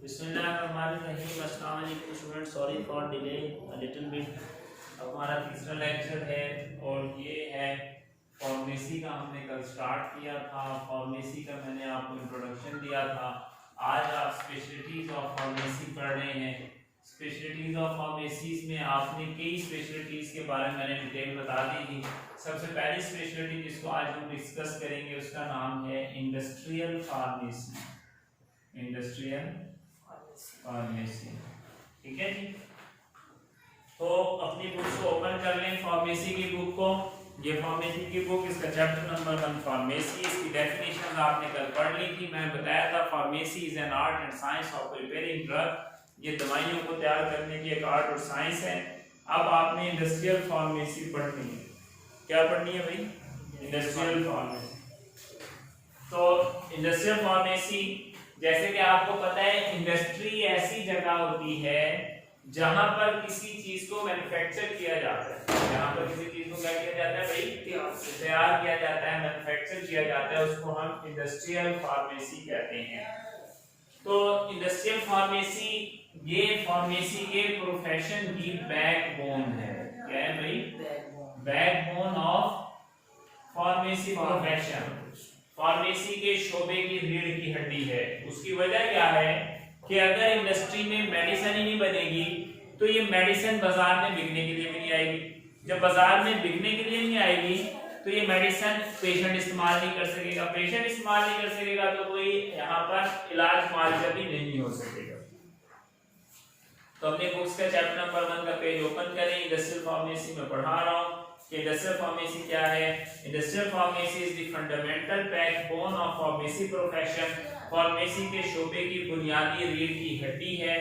बिस्मिल्लाहिर्रहमानिर्रहीम। अस्सलाम वालेकुम student, sorry for delay a little bit. अब हमारा तीसरा लेक्चर है और ये है फार्मेसी का। हमने कल स्टार्ट किया था फार्मेसी का, मैंने आपको इंट्रोडक्शन दिया था। आज आप स्पेशलिटीज ऑफ फार्मेसी पढ़ रहे हैं। स्पेशलिटीज ऑफ फार्मेसीज में आपने कई स्पेशलिटीज के बारे में मैंने डिटेल बता दी थी। सबसे पहली स्पेशलिटी जिसको आज हम डिस्कस करेंगे उसका नाम है इंडस्ट्रियल फार्मेसी। इंडस्ट्रियल फार्मेसी, ठीक है जी। तो अपनी बुक को ओपन कर लें, फार्मेसी की बुक को। ये फार्मेसी की बुक, इसका चैप्टर नंबर 1 फार्मेसी। इसकी डेफिनेशन आपने कल पढ़ ली थी। मैंने बताया था pharmacy is an art and science of preparing drug. ये दवाइयों को तैयार करने की एक आर्ट और साइंस है। अब आपने इंडस्ट्रियल फार्मेसी पढ़नी है। क्या पढ़नी है भाई? Industrial pharmacy. तो इंडस्ट्रियल फार्मेसी, जैसे कि आपको पता है, इंडस्ट्री ऐसी जगह होती है जहां पर किसी चीज को मैन्युफैक्चर किया जाता है। जहां पर किसी चीज को क्या किया जाता है भाई? तैयार किया जाता है, मैन्युफैक्चर किया जाता है, उसको हम इंडस्ट्रियल फार्मेसी कहते हैं। तो इंडस्ट्रियल फार्मेसी ये फार्मेसी के प्रोफेशन की बैकबोन है। क्या है भाई? Backbone of pharmacy profession. Pharmacy के शोबे की रीढ़ की हड्डी है। उसकी वजह क्या है कि अगर इंडस्ट्री में मेडिसिन ही नहीं बनेगी तो ये मेडिसिन बाजार में बिकने के लिए भी नहीं आएगी। जब बाजार में बिकने के लिए नहीं आएगी तो ये मेडिसिन पेशेंट इस्तेमाल नहीं कर सकेगा। पेशेंट इस्तेमाल नहीं कर सकेगा तो कोई यहाँ पर इलाज मुआवजा भी नहीं हो सकेगा। तो अपने बुक्स का चैप्टर नंबर 1 का पेज ओपन करें। इंडस्ट्रियल फार्मेसी में पढ़ा रहा हूँ कि इंडस्ट्रियल फार्मेसी क्या है। Industrial pharmacy is the fundamental backbone of pharmacy profession. Pharmacy के शोबे की बुनियादी रीढ़ की हड्डी है।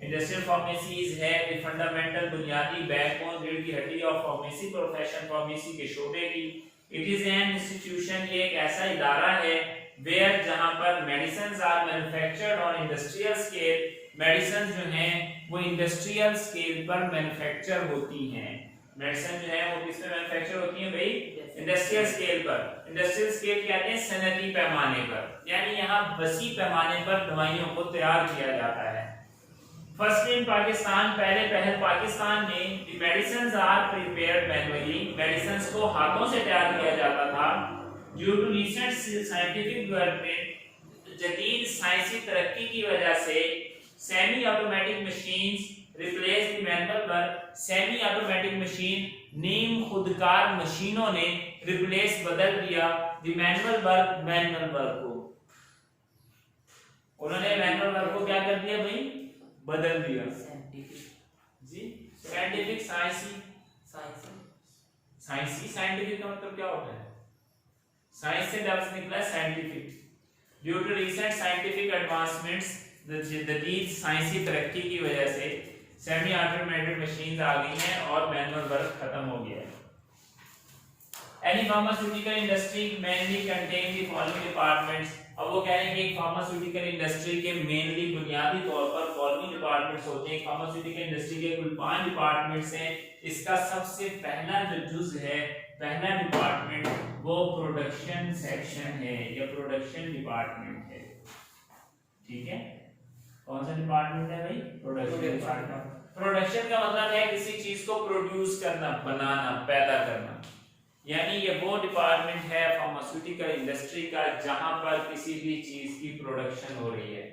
इंडस्ट्रियल फार्मेसी इज है द फंडामेंटल बुनियादी बैकबोन रीढ़ की हड्डी ऑफ फार्मेसी प्रोफेशन, फार्मेसी के शोबे की। इट इज एन इंस्टीट्यूशन, एक ऐसा इदारा है वेयर जहां पर medicines are manufactured on industrial scale. Medicine जो हैं वो इंडस्ट्रियल स्केल पर मैन्युफैक्चर होती हैं। मेडिसिन जो है वो किस पे मैन्युफैक्चर होती है भाई? इंडस्ट्रियल स्केल पर। इंडस्ट्रियल स्केल कहते हैं सनती पैमाने पर, यानी यहाँ वसी पैमाने पर दवाइयों को तैयार किया जाता है। फर्स्ट इन पाकिस्तान, पहल पाकिस्तान में the medicines are prepared manually. Medicines को हाथों से तैयार किया जाता था। Due to recent scientific development, जदीद साइंसी तरक्की की वजह से semi automatic machines replace the manual work. Semi automatic machine, नीम खुदकार मशीनों ने रिप्लेस बदल दिया द मैनुअल वर्क को। उन्होंने मैनुअल वर्क को क्या कर दिया भाई? बदल दिया। जी, साइंटिफिक साइंटिफिक का मतलब क्या होता है? साइंस से लफ्ज निकला scientific. Due to recent scientific advancements, जदीद साइंसी तरक्की की वजह से सेमी ऑटोमेटेड मशीन्स आ गई हैं और मैनुअल वर्क खत्म हो गया है। Any pharmaceutical industry mainly contain the following departments. अब वो कह रहे हैं कि फार्मास्यूटिकल इंडस्ट्री के मेनली बुनियादी तौर पर फॉलोइंग डिपार्टमेंट्स होते हैं। फार्मास्यूटिकल इंडस्ट्री के कुल 5 डिपार्टमेंट्स हैं। इसका सबसे पहला जो जुज है, पहला डिपार्टमेंट, वो प्रोडक्शन सेक्शन है या प्रोडक्शन डिपार्टमेंट है। ठीक है, कौन सा डिपार्टमेंट है भाई? Production department. प्रोडक्शन का मतलब है किसी चीज को प्रोड्यूस करना, बनाना, पैदा करना। यानी ये वो डिपार्टमेंट है फार्मास्यूटिकल इंडस्ट्री का जहां पर किसी भी चीज की प्रोडक्शन हो रही है।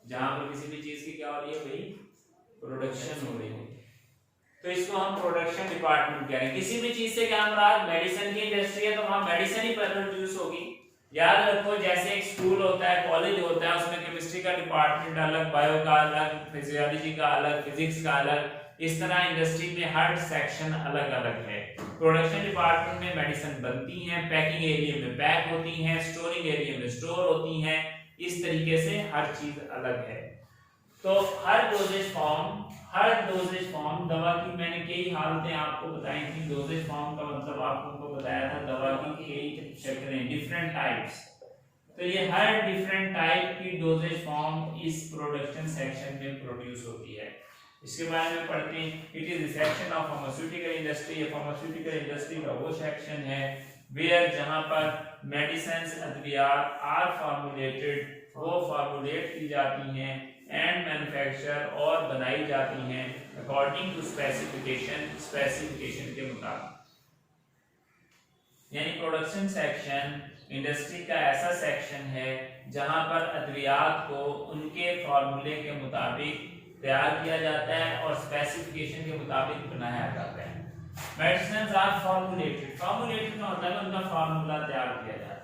जहां पर किसी भी चीज की क्या हो रही है भाई? प्रोडक्शन हो रही है। तो इसको हम प्रोडक्शन डिपार्टमेंट कह रहे हैं। किसी भी चीज से क्या मुराद? मेडिसिन की इंडस्ट्री है तो वहां मेडिसिन ही प्रोड्यूस होगी। याद रखो, जैसे एक स्कूल होता है, कॉलेज होता है, उसमें केमिस्ट्री का डिपार्टमेंट अलग, बायो का अलग, फिजियोलॉजी का अलग, फिजिक्स का अलग। इस तरह इंडस्ट्री में हर सेक्शन अलग अलग है। प्रोडक्शन डिपार्टमेंट में मेडिसिन बनती हैं, पैकिंग एरिया में पैक होती हैं, स्टोरिंग एरिया में स्टोर होती हैं। इस तरीके से हर चीज अलग है। तो हर डोजेज फॉर्म दवा की मैंने कई हालतें आपको बताई थी। डोजेज फॉर्म का मतलब आपको बताया था दवा की कई शक्लें, डिफरेंट टाइप्स। तो ये हर डिफरेंट टाइप की डोजेज फॉर्म इस प्रोडक्शन सेक्शन में प्रोड्यूस होती है। इसके बारे में पढ़ते हैं। It is the section of pharmaceutical industry. Pharmaceutical industry का वो सेक्शन है वेयर जहां पर मेडिसिन्स, अद्वियात आर फॉर्मुलेटेड, वो फॉर्मुलेट की जाती हैं एंड मैन्युफैक्चर और बनाई जाती हैं अकॉर्डिंग टू स्पेसिफिकेशन के मुताबिक। यानी प्रोडक्शन सेक्शन इंडस्ट्री का ऐसा सेक्शन है जहां पर अद्वियात को उनके फॉर्मूले के मुताबिक तैयार किया जाता है और स्पेसिफिकेशन के मुताबिक बनाया जाता है। मेडिसिन्स आर फॉर्मुलेटेड, फॉर्मुलेटेड का मतलब उनका फार्मूला तैयार किया जाता है।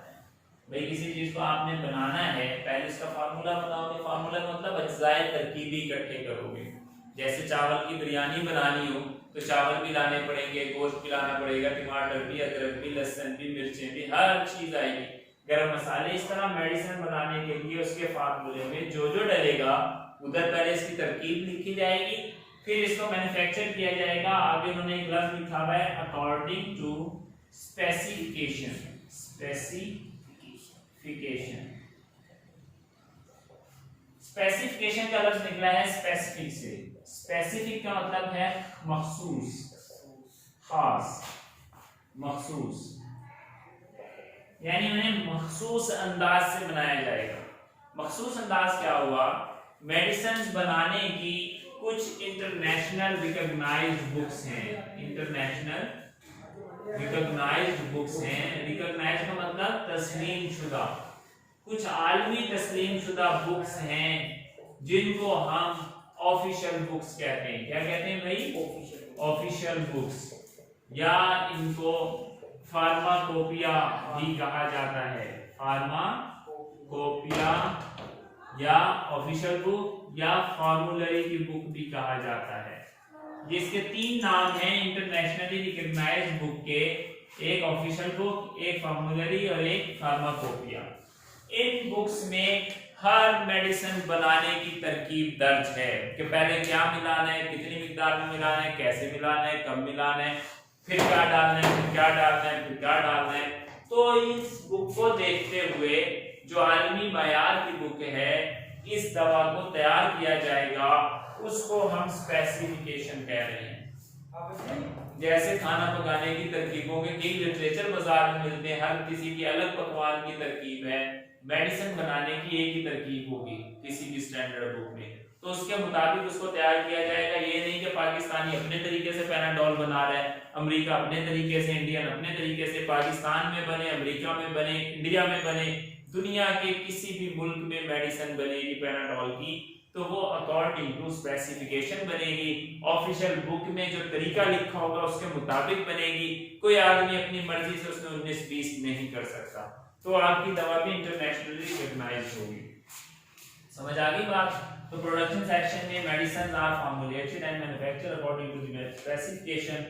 भाई किसी चीज को आपने बनाना है, पहले इसका फार्मूला बनाओगे, फार्मूला मतलब अज्जाए तरकीबी इकट्ठे करोगे। जैसे चावल की बिरयानी बनानी हो तो चावल भी लाने पड़ेंगे, गोश्त भी लाना पड़ेगा, टमाटर भी, अदरक भी, लहसुन भी, मिर्चें भी, हर चीज आएगी, गरम मसाले। इस तरह मेडिसिन बनाने के लिए उसके फार्मूले में जो जो डलेगा उधर पहले इसकी तरकीब लिखी जाएगी, फिर इसको मैन्युफैक्चर किया जाएगा। आगे उन्होंने एक लफ्ज लिखा हुआ है अकॉर्डिंग टू स्पेसिफिकेशन। स्पेसिफिकेशन का लफ्ज निकला है स्पेसिफिक से। स्पेसिफिक का मतलब है मखसूस, खास, मखसूस, यानी उन्हें मखसूस अंदाज से बनाया जाएगा। मखसूस अंदाज क्या हुआ? मेडिसिन बनाने की कुछ इंटरनेशनल रिकॉग्नाइज्ड बुक्स हैं, इंटरनेशनल रिकॉग्नाइज्ड बुक्स हैं। रिकॉग्नाइज्ड का मतलब तस्लीम शुदा, कुछ आलमी तस्लीम शुदा बुक्स हैं जिनको हम ऑफिशियल बुक्स कहते हैं। क्या कहते हैं भाई? ऑफिशियल बुक्स, या इनको फार्माकोपिया भी कहा जाता है। फार्माकोपिया या ऑफिशियल बुक या फॉर्मूलरी की बुक भी कहा जाता है। जिसके तीन नाम हैं इंटरनेशनली रिकॉग्नाइज्ड बुक के, एक ऑफिशियल बुक, एक फॉर्मूलरी और एक फार्माकोपिया। इन बुक्स में हर मेडिसिन बनाने की तरकीब दर्ज है कि पहले क्या मिलाना है, कितनी मिकदार में मिलाना है, कैसे मिलाना है, कब मिलाना है, फिर क्या डालना है, फिर क्या डालना है, फिर क्या डालना है। तो इस बुक को देखते हुए जो आलमी मयार की बुक है, इस दवा को तैयार किया जाएगा, उसको हम स्पेसिफिकेशन कह रहे हैं। जैसे खाना पकाने की तरकीबों के कई लिटरेचर बाजार में मिलते हैं, हर किसी की अलग पकवान की तरकीब है। मेडिसिन बनाने की एक ही तरकीब होगी किसी भी स्टैंडर्ड बुक में, तो उसके मुताबिक उसको तैयार किया जाएगा। ये नहीं कि पाकिस्तानी अपने तरीके से पैनाडोल बना रहा है, अमेरिका अपने तरीके से, इंडियन अपने तरीके से, पाकिस्तान में बने, अमेरिका में बने, इंडिया में बने, दुनिया के किसी भी मुल्क में मेडिसिन बनेगी पैनाडोल की तो वो अकॉर्डिंग टू स्पेसिफिकेशन बनेगी। ऑफिशियल बुक में जो तरीका लिखा होगा उसके मुताबिक बनेगी। कोई आदमी अपनी मर्जी से उसमें 19-20 नहीं कर सकता। तो आपकी दवा भी इंटरनेशनली रिकॉग्नाइज्ड होगी। समझ आ गई बात? तो प्रोडक्शन सेक्शन में medicine are formulated and manufactured according to the specification.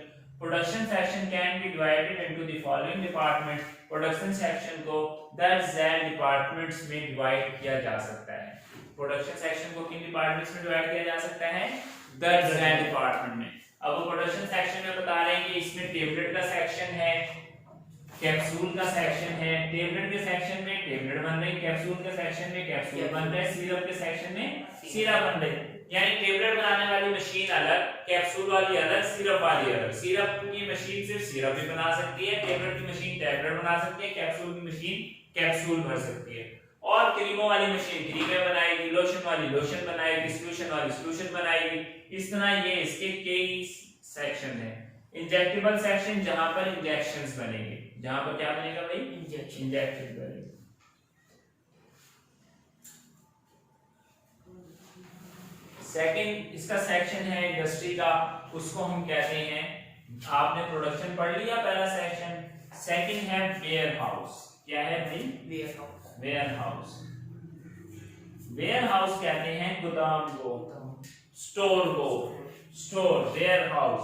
Production section can be divided into the following department. Production section को 10 डिपार्टमेंट्स में डिवाइड किया जा सकता है। प्रोडक्शन सेक्शन को किन डिपार्टमेंट्स में डिवाइड किया जा सकता है? 10 डिपार्टमेंट में। अब वो प्रोडक्शन सेक्शन में बता रहे हैं कि इसमें टेबलेट का सेक्शन है, कैप्सूल का सेक्शन है। टेबलेट के सेक्शन में टेबलेट बन रहे, कैप्सूल के सेक्शन में कैप्सूल बन रहे, सिरप के सेक्शन में सिरप बन रहे। यानी टेबलेट बनाने वाली मशीन अलग, कैप्सूल वाली अलग, सिरप वाली अलग। सिरप की मशीन सिर्फ सिरप भी बना सकती है, टेबलेट की मशीन टेबलेट बना सकती है, कैप्सूल की मशीन कैप्सूल भर सकती है। और क्रीमों वाली मशीन क्रीमें बनाएगी, लोशन वाली लोशन बनाएगी, सॉल्यूशन वाली सॉल्यूशन बनाएगी। इस तरह ये इसके कई सेक्शन है। इंजेक्टेबल सेक्शन जहां पर इंजेक्शंस बनेंगे, जहां पर क्या बनेगा भाई? इंजेक्शन बनेगा। सेकंड इसका सेक्शन है इंडस्ट्री का, उसको हम कहते हैं, आपने प्रोडक्शन पढ़ लिया पहला सेक्शन। सेकंड है वेयर हाउस। क्या है भाई? Warehouse. Warehouse, warehouse कहते हैं गोदाम को, स्टोर को, स्टोर, वेयर हाउस।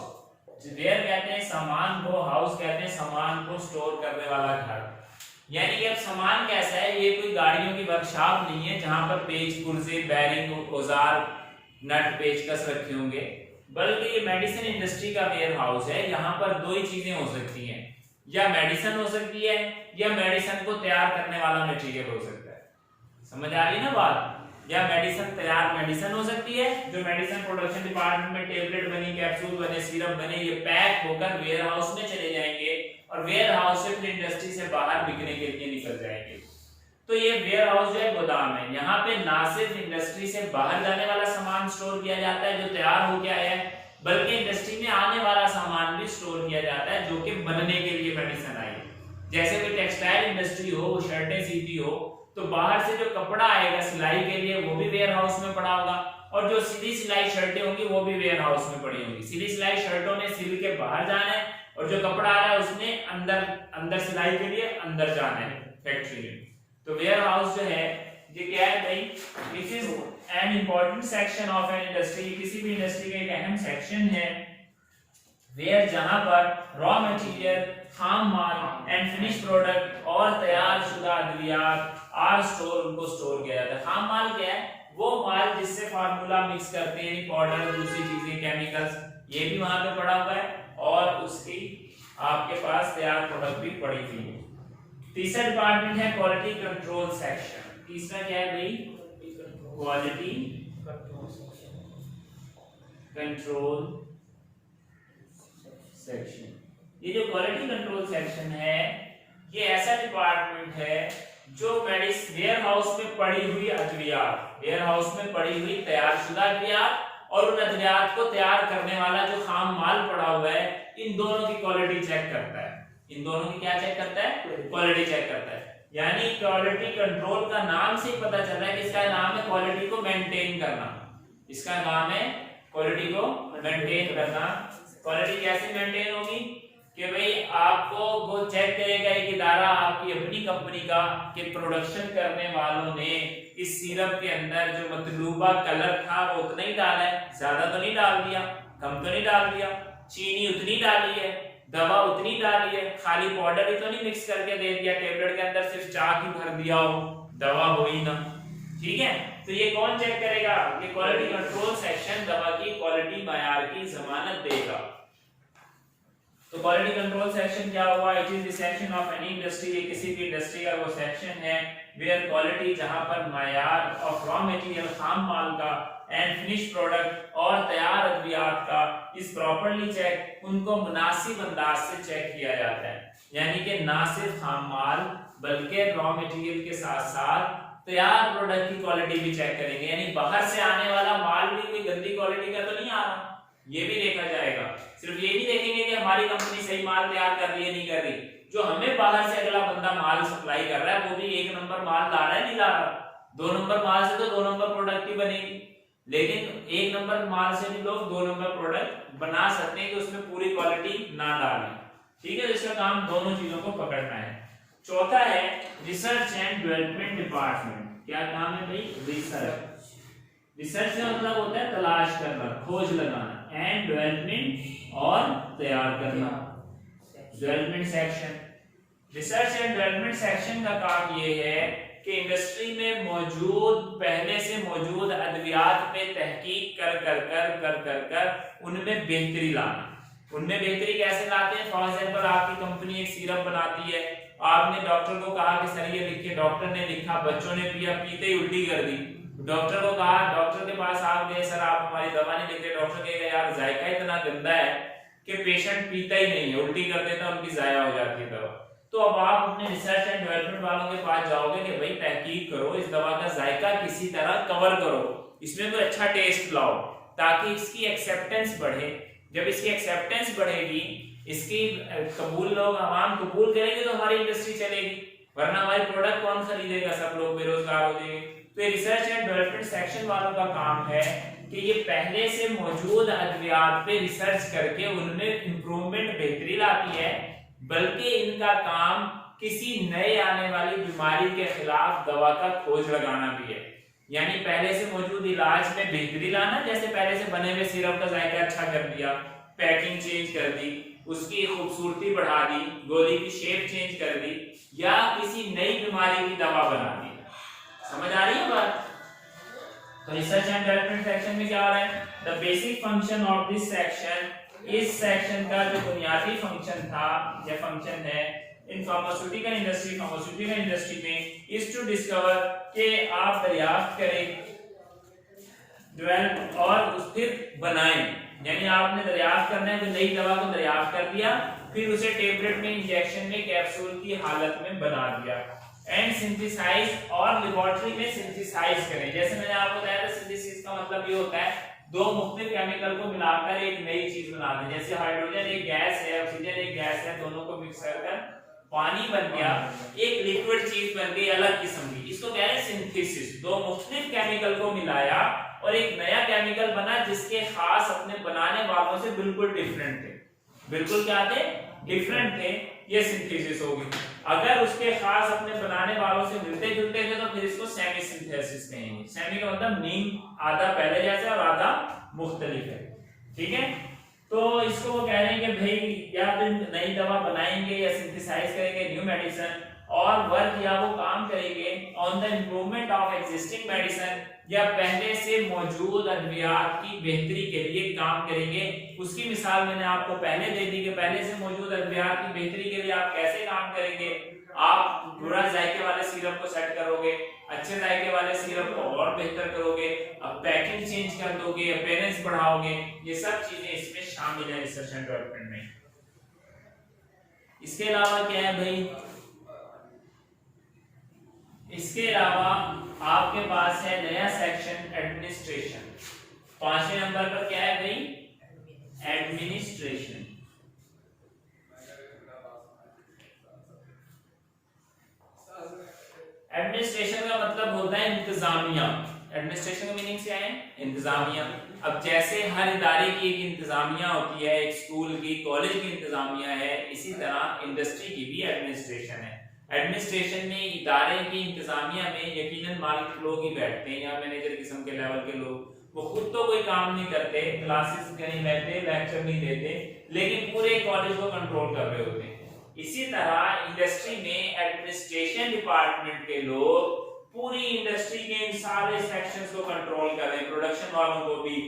वेयर कहते हैं सामान को, हाउस कहते हैं सामान को स्टोर करने वाला घर। यानी कि अब सामान कैसा है? ये कोई गाड़ियों की वर्कशॉप नहीं है जहां पर पेच पुर्जे, बैरिंग, औजार, नट, पेचकस रखे होंगे, बल्कि ये मेडिसिन इंडस्ट्री का वेयर हाउस है। यहाँ पर दो ही चीजें हो सकती हैं, या मेडिसिन हो सकती है या मेडिसिन को तैयार करने वाला मटेरियल हो सकता है। समझ आ रही ना बात? या मेडिसिन तैयार मेडिसिन हो सकती है, जो मेडिसिन प्रोडक्शन डिपार्टमेंट में टेबलेट बनी, कैप्सूल बने, सिरप बने, ये पैक होकर वेयर हाउस में चले जाएंगे और वेयर हाउस से फिर इंडस्ट्री से बाहर बिकने के लिए निकल जाएंगे। तो तो ये वेयर हाउस जो है गोदाम है, यहाँ पे ना सिर्फ इंडस्ट्री से बाहर जाने वाला सामान स्टोर किया जाता है जो तैयार हो गया है, बल्कि इंडस्ट्री में आने वाला सामान भी स्टोर किया जाता है जो कि बनने के लिए मेडिसिन आई है। जैसे कोई टेक्सटाइल इंडस्ट्री हो, वो शर्टें सीती हो, तो बाहर से जो कपड़ा आएगा सिलाई के लिए वो भी वेयर हाउस में पड़ा होगा, और जो सीधी सिलाई शर्टें होंगी वो भी वेयर हाउस में पड़ी होंगी। सीधी सिलाई शर्टों ने सिल के बाहर जाना है, और जो कपड़ा आ रहा है उसने अंदर सिलाई के लिए अंदर जाना है फैक्ट्री में। तो वेयर हाउस जो है ये क्या है भाई, this is an important section of an industry. किसी भी इंडस्ट्री का एक अहम सेक्शन है वेयर जहां पर रॉ मटेरियल, खाम माल एंड फिनिश प्रोडक्ट और तैयार शुदा अद्वियात आर स्टोर, उनको स्टोर किया जाता है। खाम माल क्या है, वो माल जिससे फार्मूला मिक्स करते हैं, पाउडर, दूसरी चीजें, केमिकल्स, ये भी वहां पे पड़ा हुआ है, और उसकी आपके पास तैयार प्रोडक्ट भी पड़ी हुई है। तीसरा डिपार्टमेंट है क्वालिटी कंट्रोल सेक्शन। तीसरा क्या है भाई, क्वालिटी कंट्रोल सेक्शन। ये जो क्वालिटी कंट्रोल सेक्शन है ये ऐसा डिपार्टमेंट है जो वेयर हाउस में पड़ी हुई अद्वियात, वेयर हाउस में पड़ी हुई तैयारशुदा अद्वियात और उन अद्वियात को तैयार करने वाला जो खाम माल पड़ा हुआ है, इन दोनों की क्वालिटी चेक करता है। इन दोनों की क्या चेक करता है, क्वालिटी चेक करता है। यानी क्वालिटी कंट्रोल का नाम से ही पता चल रहा है कि इसका नाम है क्वालिटी को मेंटेन करना। इसका नाम है क्वालिटी को मेंटेन करना। क्वालिटी कैसे मेंटेन होगी कि भाई आपको वो चेक करेगा एक इदारा, आपकी अपनी कंपनी का, कि प्रोडक्शन करने वालों ने इस सिरप के अंदर जो मतलूबा कलर था वो उतना ही डाला है, ज्यादा तो नहीं डाल दिया, कम तो नहीं डाल दिया, चीनी उतनी डाली है, दवा उतनी डाली है, खाली पाउडर ही तो नहीं मिक्स करके दे दिया, टेबलेट के अंदर सिर्फ चाक ही भर दिया हो, दवा हो ही ना। ठीक है, तो ये कौन चेक करेगा, ये क्वालिटी कंट्रोल सेक्शन दवा की क्वालिटी मायार की जमानत देगा। तो क्वालिटी कंट्रोल सेक्शन क्या हुआ, it is the section of any industry, ये किसी भी इंडस्ट्री का वो सेक्शन है वेयर क्वालिटी, जहां पर मायार ऑफ रॉ मटेरियल, खाम माल का, एंड फिनिश प्रोडक्ट और तैयार अद्वियात का इस प्रॉपर्ली चेक, उनको मुनासिब अंदाज से चेक किया जाता है। यानी कि ना सिर्फ खाम माल बल्कि रॉ मटेरियल के साथ साथ तैयार प्रोडक्ट की क्वालिटी भी चेक करेंगे। यानी बाहर से आने वाला माल भी कोई गंदी क्वालिटी का तो नहीं आ रहा, ये भी देखा जाएगा। सिर्फ ये नहीं देखेंगे कि हमारी कंपनी सही माल तैयार कर रही है नहीं कर रही, जो हमें बाहर से अगला बंदा माल सप्लाई कर रहा है वो भी एक नंबर माल ला रहा है नहीं ला रहा। दो नंबर माल से तो दो नंबर प्रोडक्ट ही बनेगी, लेकिन एक नंबर माल से भी लोग दो नंबर प्रोडक्ट बना सकते हैं कि उसमें पूरी क्वालिटी ना डालें। ठीक है, तो इसका काम दोनों चीजों को पकड़ना है। चौथा है रिसर्च एंड डेवलपमेंट डिपार्टमेंट। क्या काम है भाई, रिसर्च। रिसर्च का मतलब होता है तलाश करना, खोज लगाना, एंड डेवलपमेंट और तैयार करना, development section. Research and development section का काम ये है कि इंडस्ट्री में मौजूद, पहले से मौजूद अद्वियात पे तहकीक कर उनमें बेहतरी लाना। उनमें बेहतरी कैसे लाते हैं, फॉर एग्जांपल आपकी कंपनी एक सिरप बनाती है, आपने डॉक्टर को कहा कि सर ये लिखिए, डॉक्टर ने लिखा, बच्चों ने पिया, पीते ही उल्टी कर दी। डॉक्टर को कहा, डॉक्टर के पास आप गए, सर आप हमारी दवा नहीं लिख रहे। डॉक्टर कहेगा यार जायका इतना गंदा है कि पेशेंट पीता ही नहीं है, उल्टी कर देता, उनकी जाया हो जाती है दवा। तो अब आप अपने रिसर्च एंड डेवलपमेंट वालों के पास जाओगे कि भाई तहकीक करो, इस दवा का जायका किसी तरह कवर करो, इसमें कोई अच्छा टेस्ट लाओ ताकि इसकी एक्सेप्टेंस बढ़े। जब इसकी एक्सेप्टेंस बढ़ेगी, इसकी कबूल, लोग आवाम कबूल करेंगे तो हमारी इंडस्ट्री चलेगी, वरना हमारी प्रोडक्ट कौन खरीदेगा, सब लोग बेरोजगार हो जाएंगे। तो ये रिसर्च एंड डेवलपमेंट सेक्शन वालों का काम है कि ये पहले से मौजूद अद्वियात पे रिसर्च करके उनमें इंप्रूवमेंट, बेहतरी लाती है, बल्कि इनका काम किसी नए आने वाली बीमारी के खिलाफ दवा का खोज लगाना भी है। यानी पहले से मौजूद इलाज में बेहतरी लाना, जैसे पहले से बने हुए सिरप का जायका अच्छा कर दिया, पैकिंग चेंज कर दी, उसकी खूबसूरती बढ़ा दी, गोली की शेप चेंज कर दी, या किसी नई बीमारी की दवा बना दी। समझ आ रही है बात? तो रिसर्च एंड डेवलपमेंट सेक्शन में क्या हो रहा है, the basic function of this section, इस सेक्शन का जो बुनियादी फंक्शन था या फंक्शन है इन फार्मास्यूटिकल इंडस्ट्री में इज टू डिस्कवर के आप दरियाफ्त करें, डेवलप और फिर बनाएं। यानी आपने दरियाफ्त करना है, तो नई दवा को दरियाफ्त कर दिया, फिर उसे टेबलेट में, इंजेक्शन में, कैप्सूल की हालत में बना दिया। एंड सिंथेसाइज और लेबोरेटरी में सिंथेसाइज करें। जैसे मैंने आपको बताया था सिंथेसिस का मतलब ये होता है दो मुख्तलिफ केमिकल को मिलाकर एक नई चीज बना दें। जैसे हाइड्रोजन एक गैस है, ऑक्सीजन एक गैस है, दोनों को मिक्स कर पानी बन गया, एक लिक्विड चीज बन गई अलग किस्म की, इसको कह रहे हैं सिंथेसिस। दो मुख्तलिफ केमिकल को मिलाया और एक नया केमिकल बना जिसके खास अपने बनाने वालों से बिल्कुल डिफरेंट थे। बिल्कुल क्या थे? डिफरेंट थे। ये सिंथेसिस होगी। अगर उसके खास अपने बनाने वालों से मिलते जुलते थे तो फिर इसको सेमी सिंथेसिस कहेंगे। सेमी का मतलब मीन आधा पहले जैसा और आधा मुख्तलिफ है। ठीक है, तो इसको वो कह रहे हैं कि भाई या तो नई दवा बनाएंगे या सिंथेसाइज करेंगे न्यू मेडिसिन, और वर्क या वो काम करेंगे on the improvement of existing medicine, या पहले से मौजूद अद्वियात की बेहतरी के लिए काम करेंगे। उसकी मिसाल मैंने आपको पहले दे दी कि पहले से मौजूद अद्वियात की बेहतरी के लिए आप कैसे काम करेंगे। आप बुरा जायके वाले सिरप को सेट करोगे, अच्छे जायके वाले सिरप को और बेहतर करोगे, अब पैकिंग चेंज कर दोगे, अपीयरेंस बढ़ाओगे। ये सब चीजें इसमें शामिल है रिसर्च एंड डेवलपमेंट में। इसके अलावा क्या है भाई, इसके अलावा आपके पास है नया सेक्शन एडमिनिस्ट्रेशन। 5वें नंबर पर क्या है भाई? एडमिनिस्ट्रेशन। एडमिनिस्ट्रेशन का मतलब होता है इंतजामिया। एडमिनिस्ट्रेशन का मीनिंग क्या है? इंतजामिया। अब जैसे हर इदारे की एक इंतजामिया होती है, एक स्कूल की, कॉलेज की इंतजामिया है, इसी तरह इंडस्ट्री की भी एडमिनिस्ट्रेशन है। एडमिनिस्ट्रेशन में इदारे की इंतजामिया में यकीनन मालिक लोग ही बैठते हैं या मैनेजर किस्म के लेवल के लोग। वो खुद तो कोई काम नहीं करते, क्लासेस नहीं लेते, लेक्चर नहीं देते, लेकिन पूरे कॉलेज को कंट्रोल कर रहे होते हैं। इसी तरह इंडस्ट्री में एडमिनिस्ट्रेशन डिपार्टमेंट के लोग पूरी इंडस्ट्री के इन सारे सेक्शंस को कंट्रोल कर रहे हैं। प्रोडक्शन वालों को भी,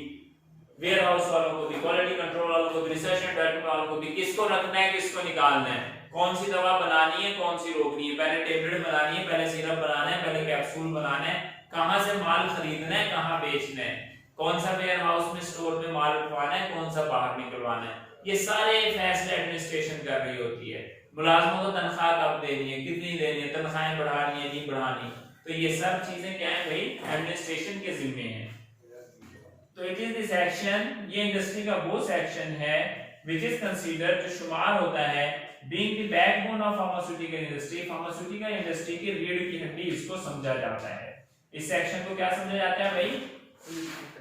वेयर हाउस वालों को भी, क्वालिटी कंट्रोल वालों को भी, रिसर्च एंड डेवलपमेंट वालों को भी, किसको रखना है किसको निकालना है, कौन सी दवा बनानी है कौन सी रोकनी है, पहले टेबलेट बनानी है, पहले सिरप बनाना है, पहले कैप्सूल बनाना है, कहां से माल खरीदना है, कहां बेचना है, कौन सा वेयर हाउस में स्टोर में माल रखवाना है, कौन सा बाहर निकलवाना है, ये सारे फैसले एडमिनिस्ट्रेशन कर रही होती है। मुलाजमों को तनख्वाह कब देनी है, कितनी देनी है, तनख्वाहें बढ़ानी है नहीं बढ़ानी, तो ये सब चीजें क्या है भाई एडमिनिस्ट्रेशन के जिम्मे हैं। तो इट इज द सेक्शन, ये इंडस्ट्री का वो सेक्शन है व्हिच इज कंसीडर्ड, जो शुमार होता है being the backbone of pharmaceutical industry. Pharmaceutical industry की रीढ़ की हड्डी इसको समझा जाता है। इस सेक्शन को क्या समझा जाता है भाई?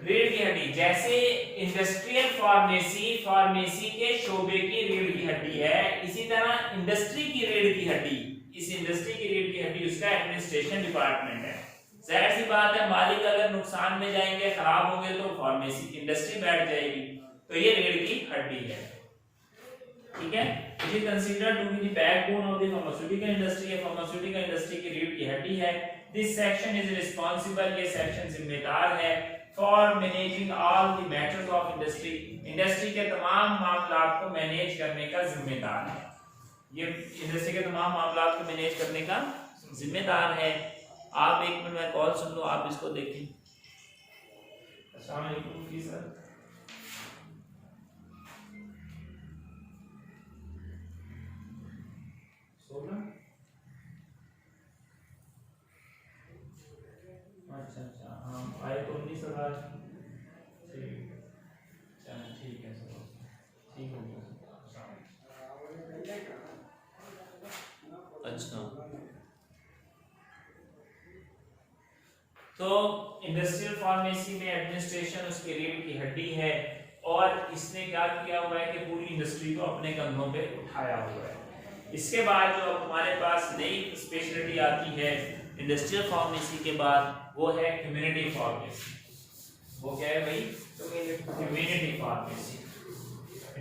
रीढ़ की हड्डी। जैसे इंडस्ट्रियल फार्मेसी फार्मेसी के शोबे की रीढ़ की हड्डी है, इसी तरह इंडस्ट्री की रीढ़ की हड्डी, इस इंडस्ट्री की रीढ़ की हड्डी उसका एडमिनिस्ट्रेशन डिपार्टमेंट है। जाहिर सी बात है मालिक अगर नुकसान में जाएंगे, खराब होंगे, तो फार्मेसी की इंडस्ट्री बैठ जाएगी। तो ये रीढ़ की हड्डी है। ठीक है, it is considered to be the backbone of the pharmaceutical industry. ये फार्मास्यूटिकल इंडस्ट्री की रीढ़ की हड्डी है। दिस सेक्शन इज रिस्पांसिबल, ये सेक्शन जिम्मेदार है for managing all the matters of industry. Industry के तमाम मामलात को मैनेज करने का जिम्मेदार है। ये इंडस्ट्री के तमाम मामलात को मैनेज करने का जिम्मेदार है। आप एक मिनट में कॉल सुन लो, आप इसको देखें। अस्सलाम वालेकुम जी सर। अच्छा हाँ आए तो नहीं सर आज, ठीक है सर, ठीक हो गया। अच्छा, तो इंडस्ट्रियल फार्मेसी में एडमिनिस्ट्रेशन उसकी रीढ़ की हड्डी है, और इसने क्या किया हुआ है कि पूरी इंडस्ट्री को अपने कंधों पे उठाया हुआ है। इसके बाद जो हमारे पास नई स्पेशलिटी आती है इंडस्ट्रियल फार्मेसी के बाद, वो है कम्युनिटी फार्मेसी। वो क्या है भाई? तो कम्युनिटी फार्मेसी।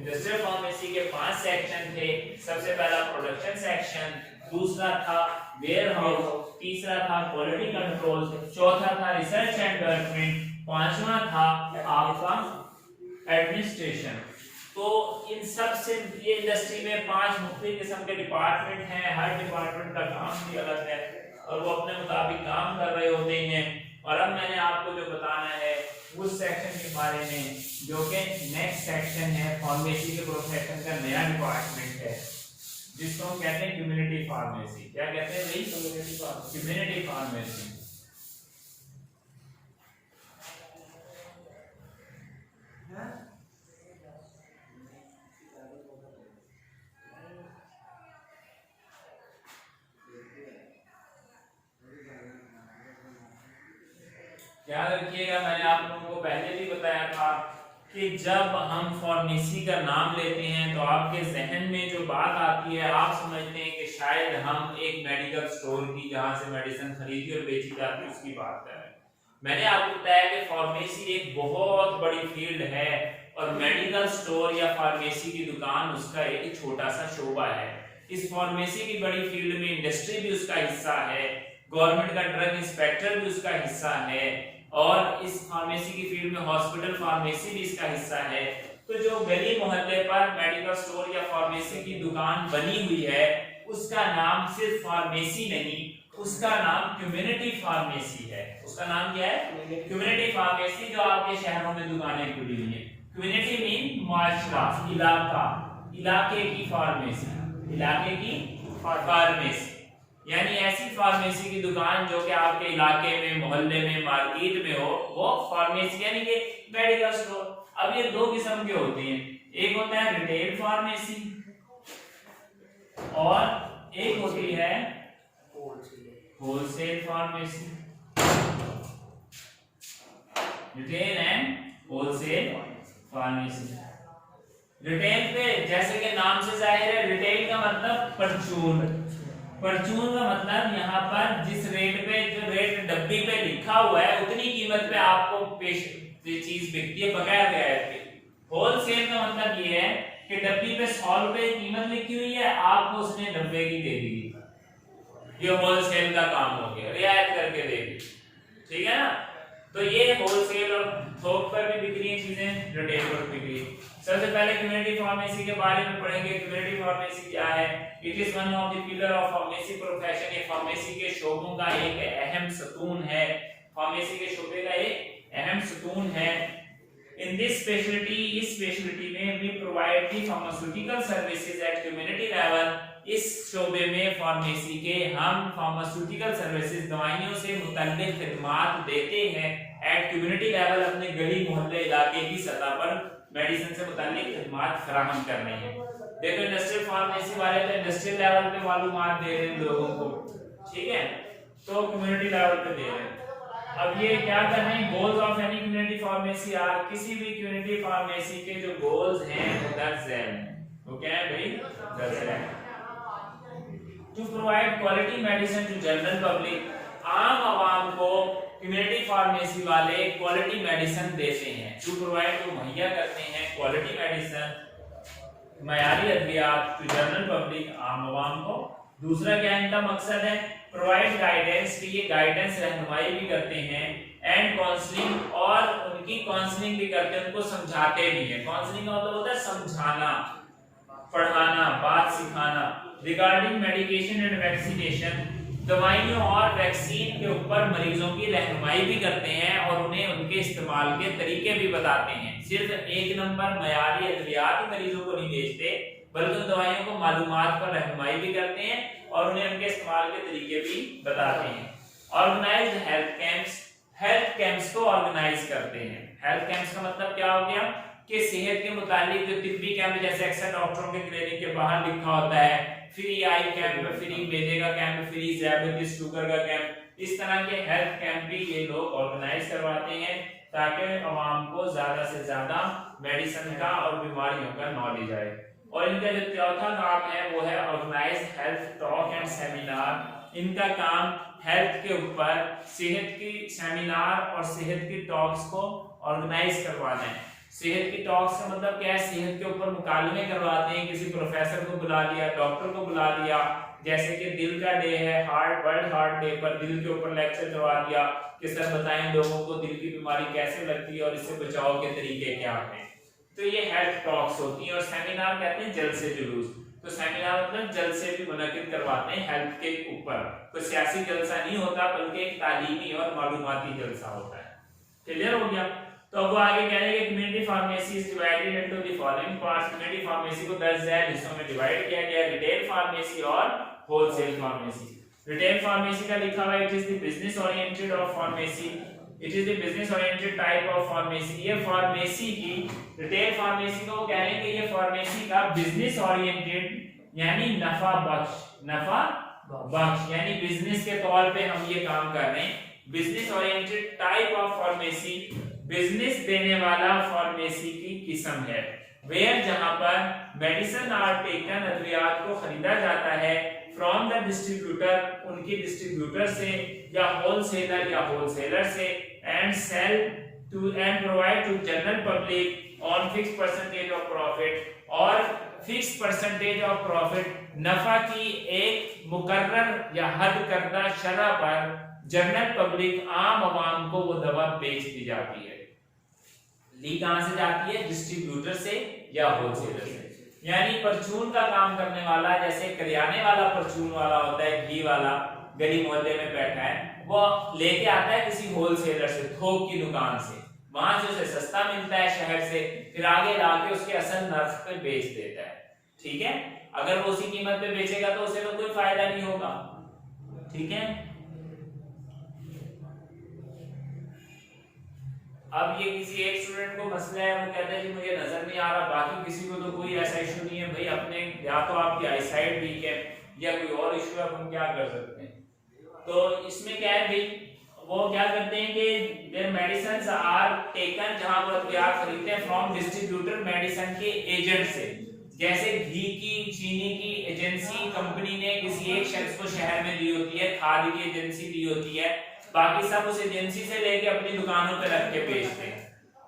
इंडस्ट्रियल फार्मेसी के 5 सेक्शन थे। सबसे पहला प्रोडक्शन सेक्शन, दूसरा था वेयर हाउस, तीसरा था क्वालिटी कंट्रोल, चौथा था रिसर्च एंड डेवलपमेंट, पांचवा था आपका एडमिनिस्ट्रेशन। तो इन सब से ये इंडस्ट्री में 5 मुख्तलिफ किस्म के डिपार्टमेंट हैं। हर डिपार्टमेंट का काम भी अलग है और वो अपने मुताबिक काम कर रहे होते हैं। और अब मैंने आपको जो बताना है उस सेक्शन के बारे में जो कि नेक्स्ट सेक्शन है, फार्मेसी के प्रोफेशन का नया डिपार्टमेंट है। जिसको हम कहते हैं कम्युनिटी फार्मेसी। क्या कहते हैं भाई? Community pharmacy. याद रखिएगा, मैंने आप लोगों को पहले भी बताया था कि जब हम फार्मेसी का नाम लेते हैं तो आपके जहन में जो बात आती है, आप समझते हैं कि शायद हम एक मेडिकल स्टोर की, जहां से मेडिसिन खरीदी और बेची जाती है, उसकी बात कर रहे हैं। मैंने आपको बताया कि फार्मेसी एक बहुत बड़ी फील्ड है और मेडिकल स्टोर या फार्मेसी की दुकान उसका एक छोटा सा शोबा है। इस फार्मेसी की बड़ी फील्ड में इंडस्ट्री भी उसका हिस्सा है, गवर्नमेंट का ड्रग इंस्पेक्टर भी उसका हिस्सा है, और इस फार्मेसी की फील्ड में हॉस्पिटल फार्मेसी भी इसका हिस्सा है। तो जो गली मोहल्ले पर मेडिकल स्टोर या फार्मेसी की दुकान बनी हुई है, उसका नाम सिर्फ फार्मेसी नहीं, उसका नाम कम्युनिटी फार्मेसी है। उसका नाम क्या है? Community pharmacy. जो आपके शहरों में दुकानें खुली हुई है, कम्युनिटी मीन माशरा, इलाका, इलाके की फार्मेसी, इलाके की फार्मेसी, यानी ऐसी फार्मेसी की दुकान जो कि आपके इलाके में, मोहल्ले में, मार्केट में हो, वो फार्मेसी यानी कि मेडिकल स्टोर। अब ये दो किस्म के होते हैं, एक होता है रिटेल फार्मेसी और एक होती है wholesale pharmacy. Retail and wholesale pharmacy. Retail पे जैसे कि नाम से जाहिर है, रिटेल का मतलब परचून, परचून का मतलब यहाँ पर जिस रेट पे, जो रेट डब्बी पे लिखा हुआ है, उतनी कीमत पे आपको पेश चीज बिकती है बगैर रियायत के। होलसेल का मतलब ये है कि डब्बी पे 100 रुपए कीमत लिखी हुई है, आपको उसने 90 की दे दी, ये होलसेल का काम हो गया, रियायत करके दे दी, ठीक है ना। तो ये होलसेल और थोक पर भी बिक रही है चीजें, रिटेल पर बिक रही है। सबसे पहले कम्युनिटी फार्मेसी के बारे में पढ़ेंगे। कम्युनिटी फार्मेसी क्या है? It is one of the pillar of pharmacy profession. ये फार्मेसी के शोबों का एक अहम सतून है, फार्मेसी के शोबे का एक अहम सतून है। इन दिस स्पेशलिटी, इस स्पेशलिटी में we provide the pharmaceutical services at community level. इस शोबे में फार्मेसी के हम फार्मास्यूटिकल सर्विसेज, दवाइयों से मुतल्लिक खिदमात देते हैं एट कम्युनिटी लेवल, अपने गली मोहल्ले इलाके की सतह पर मेडिसिन से मुतल्लिक खिदमात फराहम कर रहे हैं। देखो इंडस्ट्रियल फार्मेसी वाले तो इंडस्ट्रियल लेवल पे मालूमात दे रहे हैं लोगों को, ठीक है, तो कम्युनिटी लेवल पे दे रहे हैं। अब ये क्या कर रहे हैं? Goals of any community pharmacy are, किसी भी कम्युनिटी फार्मेसी के जो गोल्स हैं वो 10 हैं। वो क्या है भाई? 10 हैं। To provide quality medicine to general public, आम आवाम को कम्युनिटी फार्मेसी वाले क्वालिटी मेडिसिन देते हैं। टू प्रोवाइड, को मुहैया करते हैं क्वालिटी मेडिसिन, मयारी अद्वियात टू जनरल पब्लिक, आम आवाम को। दूसरा क्या इनका मकसद है? प्रोवाइड गाइडेंस, की ये गाइडेंस रहनुमाई भी करते हैं, एंड काउंसलिंग, और उनकी काउंसलिंग भी करते हैं, उनको समझाते भी हैं। काउंसलिंग का मतलब होता है समझाना, पढ़ाना, बात सिखाना। रिगार्डिंग मेडिकेशन एंड वैक्सीनेशन, दवाइयों और वैक्सीन के ऊपर मरीजों की रहनुमाई भी करते हैं और उन्हें उनके इस्तेमाल के तरीके भी बताते हैं। सिर्फ एक नंबर मयारी अद्वियात ही मरीजों को नहीं बेचते, बल्कि उन दवाइयों को मालूमात पर रहनुमाई भी करते हैं और उन्हें उनके इस्तेमाल के तरीके भी बताते हैं। Organized health camps, health camps को ऑर्गेनाइज करते हैं। हेल्थ कैंप्स का मतलब क्या हो गया कि सेहत के मुतालिक जो तिब्बी कैंप, जैसे अक्सर डॉक्टरों के क्लिनिक के बाहर लिखा होता है फ्री आई कैंप, फ्री बेदे का कैंप, फ्री डायबिटीज शुगर का कैंप, इस तरह के हेल्थ कैंप भी ये लोग ऑर्गेनाइज करवाते हैं ताकि आवाम को ज्यादा से ज्यादा मेडिसिन का और बीमारियों का नॉलेज आए। और इनका जो चौथा काम है वो है organize health talk and seminar. इनका काम हेल्थ के ऊपर सेहत की सेमिनार और सेहत की टॉक्स को ऑर्गेनाइज करवाना है। सेहत की टॉक्स का मतलब क्या है? सेहत के ऊपर मुकालमे करवाते हैं, किसी प्रोफेसर को बुला लिया, डॉक्टर को बुला लिया, जैसे कि दिल का डे है, वर्ल्ड हार्ट डे पर दिल के ऊपर लेक्चर करवा दिया कि सर बताएं लोगों को दिल की बीमारी कैसे लगती है और इससे बचाव के तरीके क्या हैं। तो ये हेल्थ टॉक्स होती हैं। और सेमिनार कहते हैं जलसे जुलूस, तो सेमिनार मतलब जलसे भी मुनक्किद करवाते हैं हेल्थ के ऊपर। कोई सियासी जलसा नहीं होता बल्कि एक तालीमी और मालूमाती जलसा होता है। क्लियर हो गया? तो वो आगे कह रहे हैं कि community pharmacy is divided into the following parts. Community pharmacy को 10 हिस्सों में डिवाइड किया गया, रिटेल फार्मेसी और होलसेल फार्मेसी। रिटेल फार्मेसी का लिखा हुआ है it is the business oriented of pharmacy, it is the business oriented type of pharmacy. ये फार्मेसी की रिटेल फार्मेसी को कह रहे हैं कि ये फार्मेसी का बिजनेस ओरिएंटेड यानी नफा बख्श यानी बिजनेस के तौर पे हम ये काम कर रहे हैं। Business oriented type of pharmacy business देने वाला फार्मेसी की किस्म है। वेयर जहां पर मेडिसिन आर टेकन अद्वियात को खरीदा जाता है फ्रॉम द डिस्ट्रीब्यूटर उनके डिस्ट्रीब्यूटर से या होलसेलर से and sale to and provide to general public on fix percentage of profit और फिक्स परसेंटेज ऑफ प्रॉफिट नफा की एक मुकर्रर या हद करदा शरह पर जनरल पब्लिक आम आवाम को वो दवा बेच दी जाती है। ली कहां से जाती है? डिस्ट्रीब्यूटर से या होलसेलर से। यानी परचून का काम करने वाला, जैसे करियाने वाला परचून वाला होता है, घी वाला गली मोहल्ले में बैठा है, वो लेके आता है किसी होलसेलर से, थोक की दुकान से, वहां से उसे सस्ता मिलता है शहर से, फिर आगे लाके उसके असल नर्ख पे बेच देता है। ठीक है, अगर वो उसी कीमत पे बेचेगा तो उसे तो कोई फायदा नहीं होगा। ठीक है, अब ये किसी एक स्टूडेंट को मसला है, वो कहता है कि मुझे नजर नहीं आ रहा, बाकी किसी को तो कोई ऐसा इशू नहीं है। भाई अपने या तो आपकी आईसाइट वीक है या कोई और इशू है, हम क्या कर सकते हैं। तो इसमें क्या है भाई, वो क्या करते हैं कि देयर मेडिसिन्स आर टेकन, जहां वो अद्वियात खरीदते हैं फ्रॉम डिस्ट्रीब्यूटर मेडिसिन के एजेंट से। जैसे घी की, चीनी की एजेंसी कंपनी ने किसी एक शख्स को शहर में दी होती है, खाद की एजेंसी दी होती है, बाकी सब उस एजेंसी से लेके अपनी दुकानों पे रख के बेचते हैं।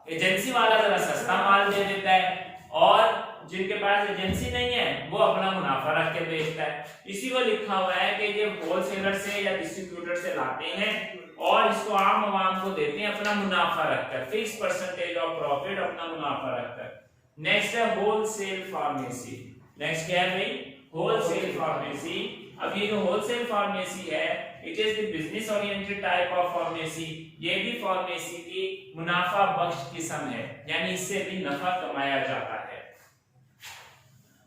एजेंसी वाला जरा सस्ता माल दे देता है और जिनके पास एजेंसी नहीं है वो अपना मुनाफा रख के बेचता है। इसी को लिखा हुआ है कि ये होलसेलर से या डिस्ट्रीब्यूटर से लाते हैं और इसको आम आवाम को देते हैं अपना मुनाफा रखकर, फिक्स परसेंटेज ऑफ प्रॉफिट अपना मुनाफा रखकर। नेक्स्ट है होलसेल फार्मेसी। नेक्स्ट क्या है भाई? Wholesale pharmacy. अब ये जो होलसेल फार्मेसी है, it is the business oriented type of pharmacy. ये भी फार्मेसी की मुनाफा बख्श किस्म है, यानी इससे भी नफा कमाया जाता है।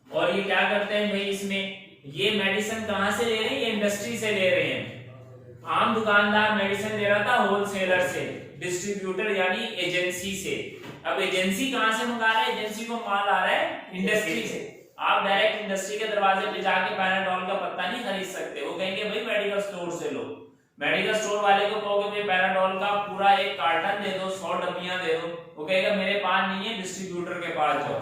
और ये क्या करते हैं भाई, इसमें ये मेडिसिन कहां से ले रहे हैं? ये इंडस्ट्री से ले रहे हैं। आम दुकानदार मेडिसिन ले रहा था होलसेलर से, डिस्ट्रीब्यूटर यानी एजेंसी से। अब एजेंसी कहां से मंगा रहा है? एजेंसी को माल आ रहा है इंडस्ट्री से। आप डायरेक्ट इंडस्ट्री के दरवाजे पे जाके पैराडॉल का पत्ता नहीं खरीद सकते। वो कहेंगे भाई मेडिकल स्टोर से लो। मेडिकल स्टोर वाले को कहोगे भाई पैराडॉल का पूरा एक कार्टन दे दो, 100 डब्बियां दे दो, वो कहेगा मेरे पास नहीं है, डिस्ट्रीब्यूटर के पास जाओ,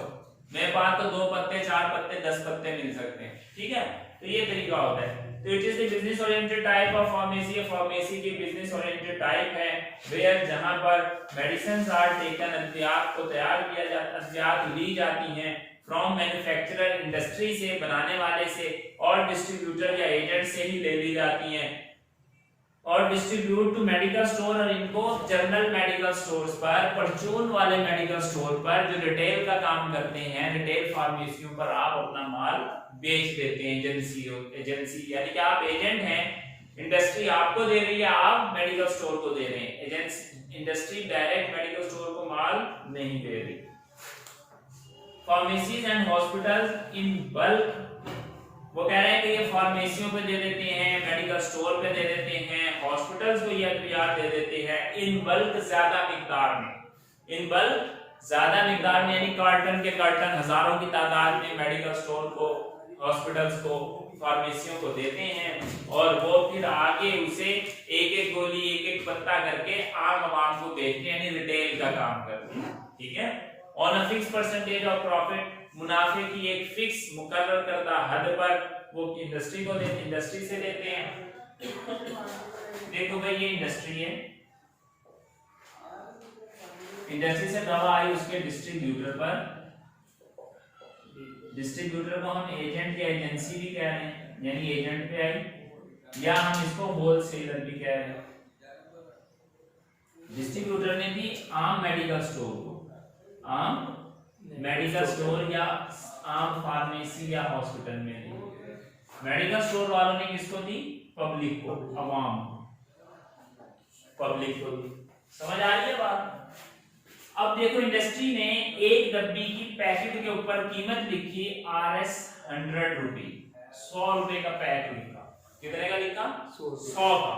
मेरे पास तो 2 पत्ते, 4 पत्ते, 10 पत्ते मिल सकते हैं। ठीक है, तो ये तरीका होता है। तो it is the business oriented type of pharmacy. Pharmacy की बिजनेस ओरिएंटेड टाइप है वेयर जहां पर मेडिसिन्स आर टेकन, अद्वियात को तैयार किया जाता, अद्वियात ली जाती हैं फ्रॉम मैन्युफैक्चरर, इंडस्ट्री से, बनाने वाले से, और डिस्ट्रीब्यूटर या एजेंट से ही ले ली जाती हैं और डिस्ट्रीब्यूट टू मेडिकल स्टोर, और इनको जनरल मेडिकल स्टोर्स पर, परचून वाले मेडिकल स्टोर पर जो रिटेल का काम करते हैं, रिटेल फार्मेसियों पर आप अपना माल बेच देते हैं। एजेंसी यानी कि आप एजेंट हैं, इंडस्ट्री आपको दे रही है, आप मेडिकल स्टोर को दे रहे हैं। Agency, industry direct medical store को माल नहीं दे रही। Pharmacies and hospitals in bulk, वो कह रहे हैं कि ये फार्मेसियों पे दे देते हैं, मेडिकल स्टोर पे दे देते हैं, हॉस्पिटल्स को ये अद्वियात दे देते हैं इन बल्क, ज्यादा मिकदार में। इन बल्क ज्यादा मिकदार में यानी कार्टन के कार्टन, हजारों की तादाद में मेडिकल स्टोर को, हॉस्पिटल्स को, फार्मेसियों को देते हैं और वो फिर आगे उसे एक एक गोली, एक एक पत्ता करके आम आवाम को बेचते हैं, यानी रिटेल का काम करते हैं। ठीक है, on a fix percentage of profit, मुनाफे की एक फिक्स मुकर्रर करदा हद पर वो इंडस्ट्री को देते, इंडस्ट्री से लेते हैं। देखो भाई ये इंडस्ट्री है, इंडस्ट्री से दवा आई उसके डिस्ट्रीब्यूटर पर, डिस्ट्रीब्यूटर को हम एजेंट या एजेंसी भी कह रहे हैं, यानी एजेंट पे आई, या हम इसको होलसेलर भी कह रहे हैं। डिस्ट्रीब्यूटर ने दी आम मेडिकल स्टोर को, आम मेडिकल स्टोर या आम फार्मेसी या हॉस्पिटल में दी। मेडिकल स्टोर वालों ने किसको दी? पब्लिक को, अवाम, पब्लिक को दी। समझ आ रही है बात? अब देखो इंडस्ट्री ने एक डब्बी की पैकेट के ऊपर कीमत लिखी RS 100 रुपी, 100 रुपए का पैक लिखा। कितने का लिखा? 100 का।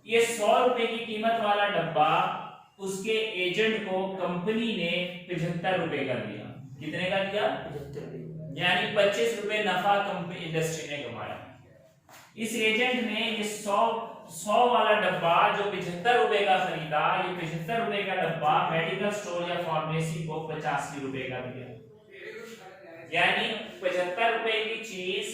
ये 100 रुपए की कीमत वाला डब्बा उसके एजेंट को कंपनी ने 75 रुपए का दिया। कितने का दिया? 75। यानी 25 रुपए नफा कंपनी इंडस्ट्री ने कमाया। इस एजेंट ने ये 100 वाला डब्बा जो 75 रुपए का खरीदा, ये 75 रुपए का डब्बा मेडिकल स्टोर या फार्मेसी को 85 रुपए का दिया। यानी 75 रुपए की चीज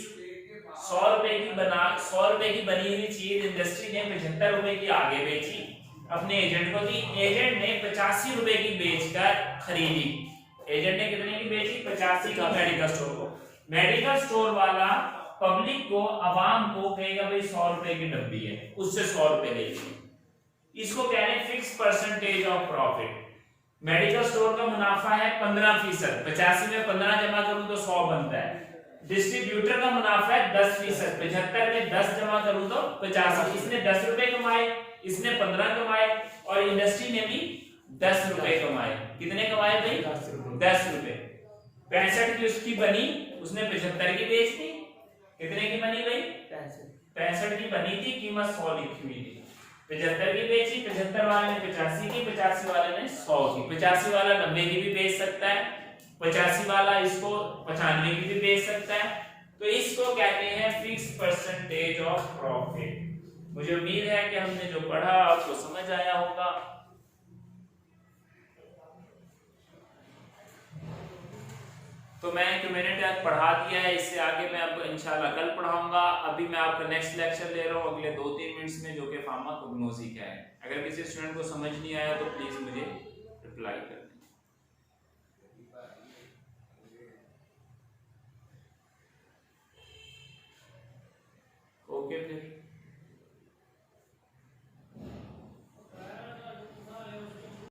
100 रुपए की बनी हुई चीज इंडस्ट्री ने 75 रुपए की आगे बेची, अपने एजेंट को दी। एजेंट ने 85 रुपए की बेचकर खरीदी। एजेंट ने कितने की बेची? 85 की मेडिकल स्टोर को। मेडिकल स्टोर वाला पब्लिक को, आवाम को कहेगा भाई 100 रुपए की डब्बी है, उससे 100 रुपए ले लीजिए। इसको कह रहे हैं fix percentage of profit. Medical store का मुनाफा है 15%, 85 में 15 जमा करूं तो 100 बनता है। डिस्ट्रीब्यूटर का मुनाफा है 10%, 75 में 10 जमा करूं तो 85। इसने 10 रुपए कमाए, इसने 15 कमाए और इंडस्ट्री ने भी 10 रुपए कमाए। कितने कमाए भाई? 10 रुपए। 65 की उसकी बनी, उसने 75 की बेच दी। कितने की बनी भाई? 65 की बनी थी, कीमत 100 लिखी हुई थी। 75 की बेची, 75 वाले ने 85 की, 85 वाले ने 100 की। 85 वाला 90 की भी बेच सकता है, 85 वाला इसको 95 की भी बेच सकता है। तो इसको कहते हैं फिक्स परसेंटेज ऑफ प्रॉफिट। मुझे उम्मीद है कि हमने जो पढ़ा आपको समझ आया होगा। तो मैंने तक पढ़ा दिया है, इससे आगे मैं आपको इंशाल्लाह कल पढ़ाऊंगा। अभी मैं आपका नेक्स्ट लेक्चर ले रहा हूँ अगले 2-3 मिनट्स में, जो कि फार्माकोग्नोसी का है। अगर किसी स्टूडेंट को समझ नहीं आया तो प्लीज मुझे रिप्लाई करें।